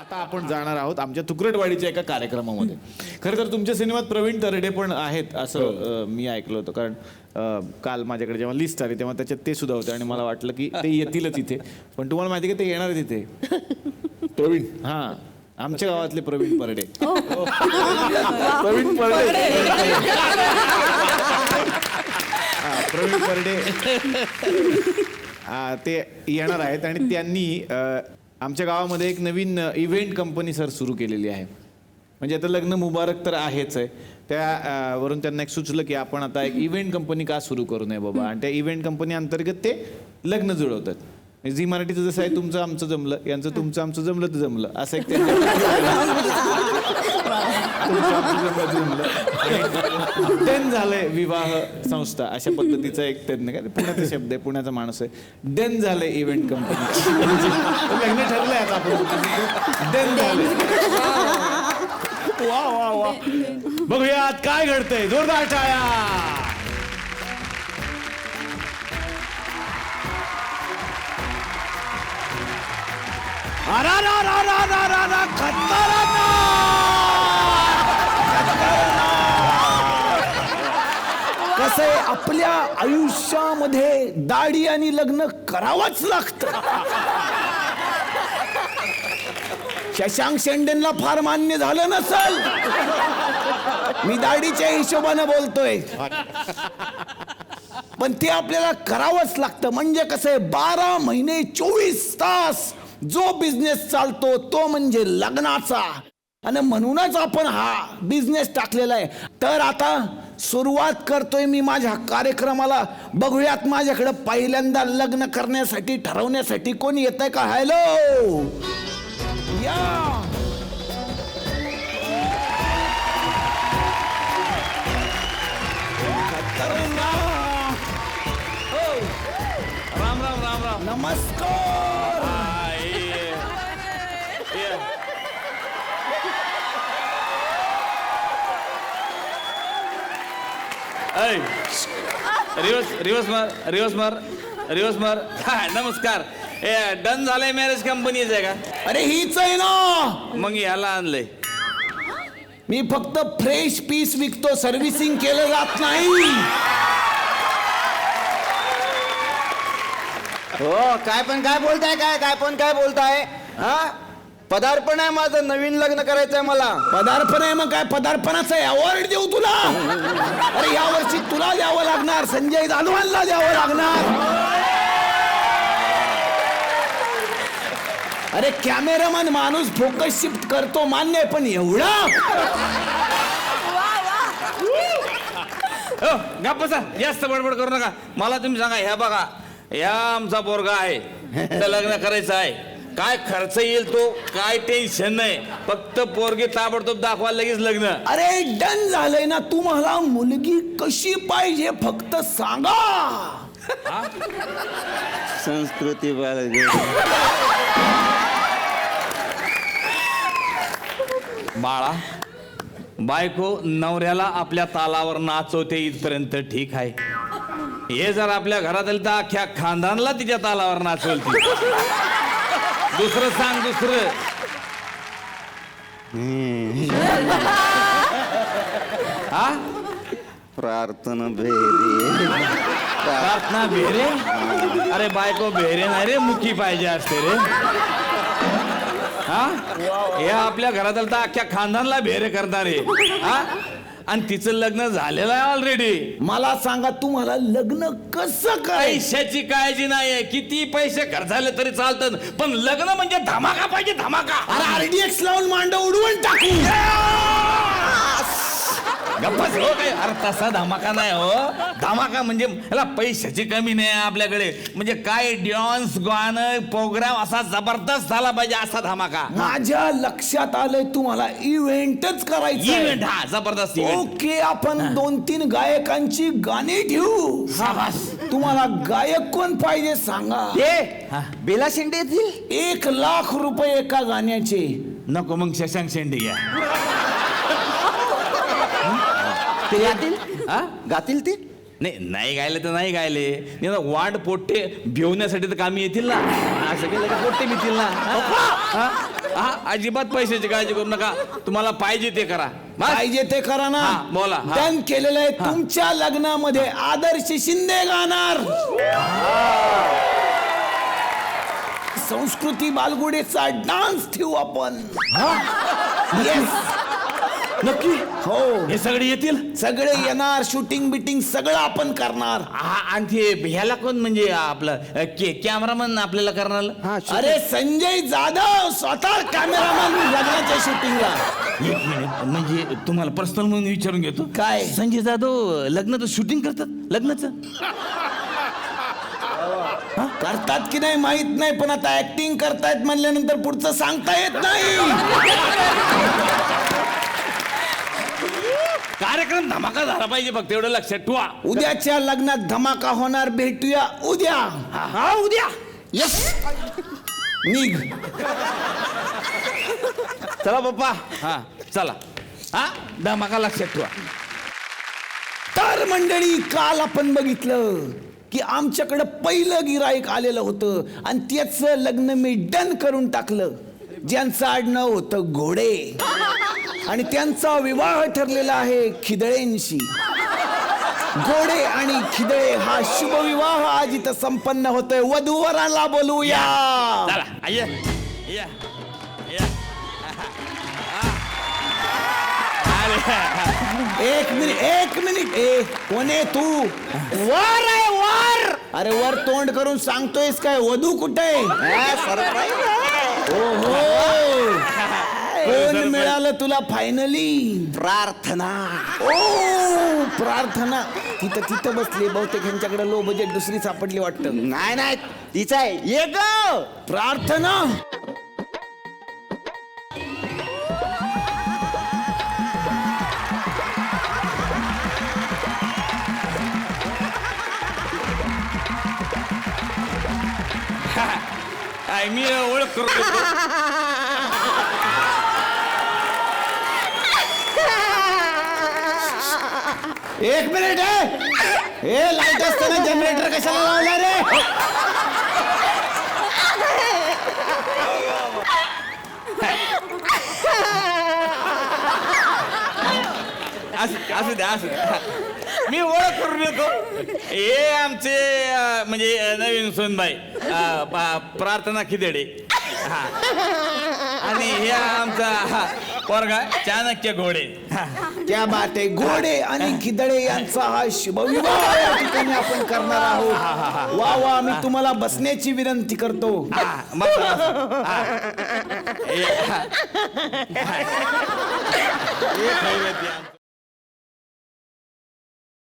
आता आपण जाणार आहोत आमच्या तुकरटवाडीच्या एका कार्यक्रमामध्ये. खरं तर तुमच्या सिनेमात प्रवीण तरडे पण आहेत असं मी ऐकलं होतं, कारण काल माझ्याकडे जेव्हा लिस्ट आली तेव्हा त्याच्यात ते सुद्धा होते आणि मला वाटलं की ते येतीलच इथे. पण तुम्हाला माहिती आहे की ते येणार आहेत इथे. प्रवीण, हां, आमच्या गावातले प्रवीण परडे. प्रवीण परडे, प्रवीण परडे ते येणार आहेत आणि त्यांनी आमच्या गावामध्ये एक नवीन इव्हेंट कंपनी सर सुरू केलेली आहे. म्हणजे आता लग्न मुबारक तर आहेच आहे, त्यावरून त्यांना एक सुचलं की आपण आता एक इव्हेंट कंपनी का सुरू करू नये बाबा. आणि त्या इव्हेंट कंपनी अंतर्गत ते लग्न जुळवतात. झी मराठीचं जसं आहे तुमचं आमचं जमलं, यांचं तुमचं आमचं जमलं तर जमलं, असं एक त्यांचं जमलं. डन झालंय विवाह संस्था अशा पद्धतीचा एक त्यांनी काय पुण्याचा शब्द आहे, पुण्याचा माणूस आहे. डन झालंय इव्हेंट कंपनी, लग्न ठरलंय आता आपण. डन झालंय. वा वा वा, बघूयात काय घडतंय. जोरदार टाळ्या. कसं आहे, आपल्या आयुष्यामध्ये दाढी आणि लग्न करावंच लागतं. शशांक शेंडेंना फार मान्य झालं नसल, मी दाढीच्या हिशोबाने बोलतोय, पण ते आपल्याला करावंच लागतं. म्हणजे कसं आहे, 12 महिने 24 तास जो बिझनेस चालतो तो म्हणजे लग्नाचा, आणि म्हणूनच आपण हा बिझनेस टाकलेला आहे. तर आता सुरुवात करतोय मी माझ्या कार्यक्रमाला. बघूयात माझ्याकडे पहिल्यांदा लग्न करण्यासाठी ठरवण्यासाठी कोणी येतंय का? हॅलो, या. राम राम राम राम. नमस्कार. रिवर्स मार. नमस्कार. डन झालंय मॅरेज कंपनीच आहे का? अरे हीच आहे ना. मग याला आणलंय. मी फक्त फ्रेश पीस विकतो, सर्व्हिसिंग केलं जात नाही. हो, काय बोलताय? काय बोलताय? हा, पदार्पण आहे माझं, नवीन लग्न करायचंय मला. पदार्पण आहे, मग काय पदार्पणाचं अवॉर्ड देऊ तुला? अरे या वर्षी तुला द्यावं लागणार, संजय जाधवांना द्यावं लागणार. अरे कॅमेरामॅन माणूस फोकस शिफ्ट करतो, मान्य आहे, पण एवढा गप्प बसा, जास्त बडबड करू नका. मला तुम्ही सांगा, ह्या बघा, ह्या आमचा पोरगा आहे, तर लग्न करायचं आहे. काय खर्च येईल तो काय टेन्शन नाही, फक्त पोरगी ताबडतोब दाखवा, लगेच लग्न. अरे डन झालंय ना. तुम्हाला मुलगी कशी पाहिजे फक्त सांगा. संस्कृती बाळा, बायको नवऱ्याला आपल्या तालावर नाचवते इथपर्यंत ठीक आहे. हे जर आपल्या घरात आली तर अख्ख्या खानदानला तिच्या तालावर नाचवल ती. दुसरं सांग, दुसरं. हा, प्रार्थना भेरे. प्रार्थना भेरे? अरे बायको भेरे नाही रे, मुखी पाहिजे असते रे. हा, हे आपल्या घरात आलं तर अख्ख्या खानदानला भेरे करणारे. हा, आणि तिचं लग्न झालेलं आहे ऑलरेडी. मला सांगा, तुम्हाला लग्न कसं करायचं? पैशाची काळजी नाहीये, किती पैसे खर्च झाले तरी चालतं, पण लग्न म्हणजे धमाका पाहिजे, धमाका. अरे RDX लावून मांड उडवून टाकू. गप्पच हो, काय अरे तसा धमाका नाही हो. धमाका म्हणजे ह्याला पैशाची कमी नाही आपल्याकडे, म्हणजे काय डान्स गाणं प्रोग्राम असा जबरदस्त झाला पाहिजे, असा धमाका. माझ्या लक्षात आलंय, तुम्हाला इव्हेंटच करायचं. इव्हेंट, हा, जबरदस्त इव्हेंट. ओके, आपण 2-3 गायकांची गाणी ठेवू. तुम्हाला गायक कोण पाहिजे सांगा. बेला शेंडे येतील. 1 लाख रुपये एका गाण्याचे. नको, मग शशांक शेंडे घ्या. ते गातील ते? नाही गायले तर नाही गायले, वाट पोट्टे भिवण्यासाठी तर कामी येतील ना. असं केलं का पोट्टे भीतील ना. हा अजिबात पैशाची काळजी करू नका, तुम्हाला पाहिजे ते करा. बस. पाहिजे ते करा ना. हा, बोला, हा. डन केलेलं आहे. तुमच्या लग्नामध्ये आदर्श शिंदे गाणार. संस्कृती बालगुडेचा डान्स ठेवू आपण. येस, नक्की हो, हे सगळे येतील. सगळे येणार. शूटिंग बिटिंग सगळं आपण करणार. हा, आणि ते ह्याला कोण म्हणजे आपलं कॅमेरामन आपल्याला करणार. अरे संजय जाधव स्वतः कॅमेरामॅन लग्नाच्या शूटिंगला. एक मिनिट, म्हणजे तुम्हाला पर्सनल म्हणून विचारून घेतो. काय? संजय जाधव लग्नाचं शूटिंग करतात लग्नाचं? करतात की नाही माहित नाही, पण आता ऍक्टिंग करतायत म्हणल्यानंतर पुढचं सांगता येत नाही. कार्यक्रम धमाका झाला पाहिजे फक्त एवढं लक्षात ठेवा. उद्याच्या लग्नात धमाका होणार. भेटूया उद्या. हा उद्या. यस, निघ. चला पप्पा. हा चला. हा धमाका लक्षात ठेवा. तर मंडळी, काल आपण बघितलं की आमच्याकडं पहिलं गिराईक आलेलं होतं आणि त्याचं लग्न मी डन करून टाकलं. ज्यांचं आडनाव होतं घोडे आणि त्यांचा विवाह ठरलेला आहे खिदळेंशी. घोडे आणि खिदळे हा शुभ विवाह आज इथं संपन्न होतोय. वधूवराला बोलूया. चला या या या. एक मिनिट. ए, कोण आहे तू? वर आहे वर. अरे वर तोंड करून सांगतोयस काय? वधू कुठे आहे? ओहो, कोण मिळालं तुला फायनली? प्रार्थना. ओ प्रार्थना. तिथं बसली. बहुतेक ह्यांच्याकडे लो बजेट दुसरी सापडली वाटतं. नाही तिचा आहे. ये ग प्रार्थना. मी ओळख करून देतो. एक मिनिट हे लाईट असताना जनरेटर कशाला लावला रे? असू द्या. मी ओळख करून देतो. हे आमचे म्हणजे नवीन सोनबाई प्रार्थना खिदडे. हा, आणि हे आमचा पोरगा चाणक्य घोडे. क्या बात आहे. घोडे आणि खिदळे यांचा हा शुभविवाह या ठिकाणी आपण करणार आहोत. वा वा. मी तुम्हाला बसण्याची विनंती करतो. मग